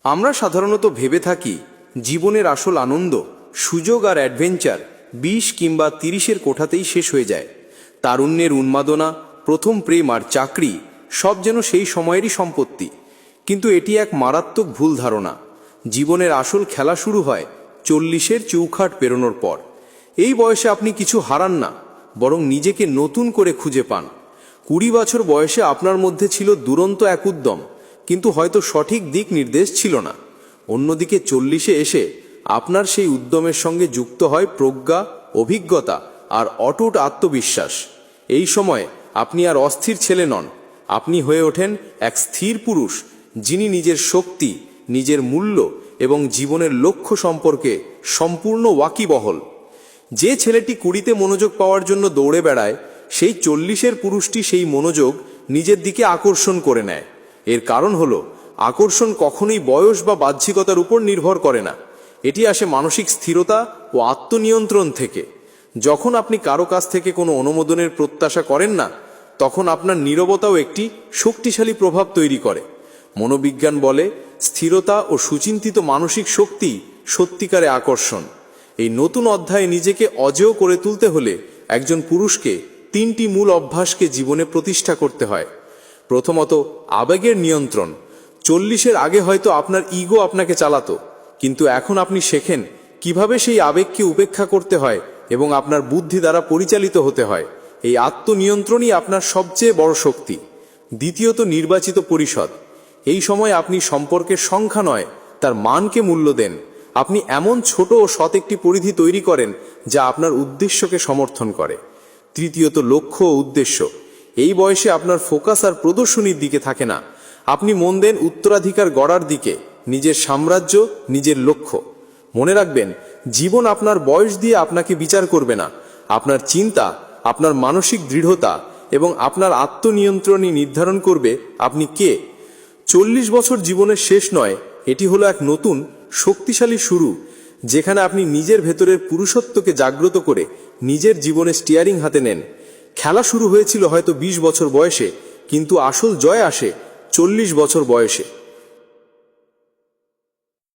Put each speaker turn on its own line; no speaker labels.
আমরা সাধারণত ভেবে থাকি জীবনের আসল আনন্দ, সুযোগ আর অ্যাডভেঞ্চার 20 কিংবা 30-এর কোঠাতেই শেষ হয়ে যায়। তারুণ্যের উন্মাদনা, প্রথম প্রেম আর চাকরি সব যেন সেই সময়েরই সম্পত্তি। কিন্তু এটি এক মারাত্মক ভুল ধারণা। জীবনের আসল খেলা শুরু হয় 40-এর চৌখাট পেরোনোর পর। এই বয়সে আপনি কিছু হারান না, বরং নিজেকে নতুন করে খুঁজে পান। 20 বছর বয়সে আপনার মধ্যে ছিল দুরন্ত এক উদ্যম, কিন্তু হয়তো সঠিক দিক নির্দেশ ছিল না। অন্যদিকে 40-এ এসে আপনার সেই উদ্যমের সঙ্গে যুক্ত হয় প্রজ্ঞা, অভিজ্ঞতা আর অটুট আত্মবিশ্বাস। এই সময় আপনি আর অস্থির ছেলে নন, আপনি হয়ে ওঠেন এক স্থির পুরুষ, যিনি নিজের শক্তি, নিজের মূল্য এবং জীবনের লক্ষ্য সম্পর্কে সম্পূর্ণ ওয়াকিবহল। যে ছেলেটি 20-তে মনোযোগ পাওয়ার জন্য দৌড়ে বেড়ায়, সেই 40-এর পুরুষটি সেই মনোযোগ নিজের দিকে আকর্ষণ করে নেয়। এর কারণ হলো, আকর্ষণ কখনোই বয়স বা বাহ্যিকতার উপর নির্ভর করে না। এটি আসে মানসিক স্থিরতা ও আত্মনিয়ন্ত্রণ থেকে। যখন আপনি কারো কাছ থেকে কোনো অনুমোদনের প্রত্যাশা করেন না, তখন আপনার নীরবতাও একটি শক্তিশালী প্রভাব তৈরি করে। মনোবিজ্ঞান বলে, স্থিরতা ও সুচিন্তিত মানসিক শক্তি সত্যিকারে আকর্ষণ। এই নতুন অধ্যায়ে নিজেকে অজেয় করে তুলতে হলে একজন পুরুষকে 3টি মূল অভ্যাসকে জীবনে প্রতিষ্ঠা করতে হয়। প্রথমত, আবেগের নিয়ন্ত্রণ। 40-এর আগে হয়তো আপনার ইগো আপনাকে চালাতো, কিন্তু এখন আপনি শেখেন কিভাবে সেই আবেগকে উপেক্ষা করতে হয় এবং আপনার বুদ্ধি দ্বারা পরিচালিত হতে হয়। এই আত্মনিয়ন্ত্রণই আপনার সবচেয়ে বড় শক্তি। দ্বিতীয়ত, নির্বাচিত পরিষদ। এই সময় আপনি সম্পর্কের সংখ্যা নয়, তার মানকে মূল্য দেন। আপনি এমন ছোট ও সৎ একটি পরিধি তৈরি করেন যা আপনার উদ্দেশ্যকে সমর্থন করে। তৃতীয়ত, লক্ষ্য ও উদ্দেশ্য। এই বয়সে আপনার ফোকাস আর প্রদর্শনীর দিকে থাকে না, আপনি মন দেন উত্তরাধিকার গড়ার দিকে, নিজের সাম্রাজ্য, নিজের লক্ষ্য। মনে রাখবেন, জীবন আপনার বয়স দিয়ে আপনাকে বিচার করবে না। আপনার চিন্তা, আপনার মানসিক দৃঢ়তা এবং আপনার আত্মনিয়ন্ত্রণই নির্ধারণ করবে আপনি কে। 40 বছর জীবনের শেষ নয়, এটি হলো এক নতুন শক্তিশালী শুরু, যেখানে আপনি নিজের ভেতরের পুরুষত্বকে জাগ্রত করে নিজের জীবনে স্টিয়ারিং হাতে নেন। খেলা শুরু হয়েছিল হয়তো 20 বছর বয়সে, কিন্তু আসল জয় আসে 40 বছর বয়সে।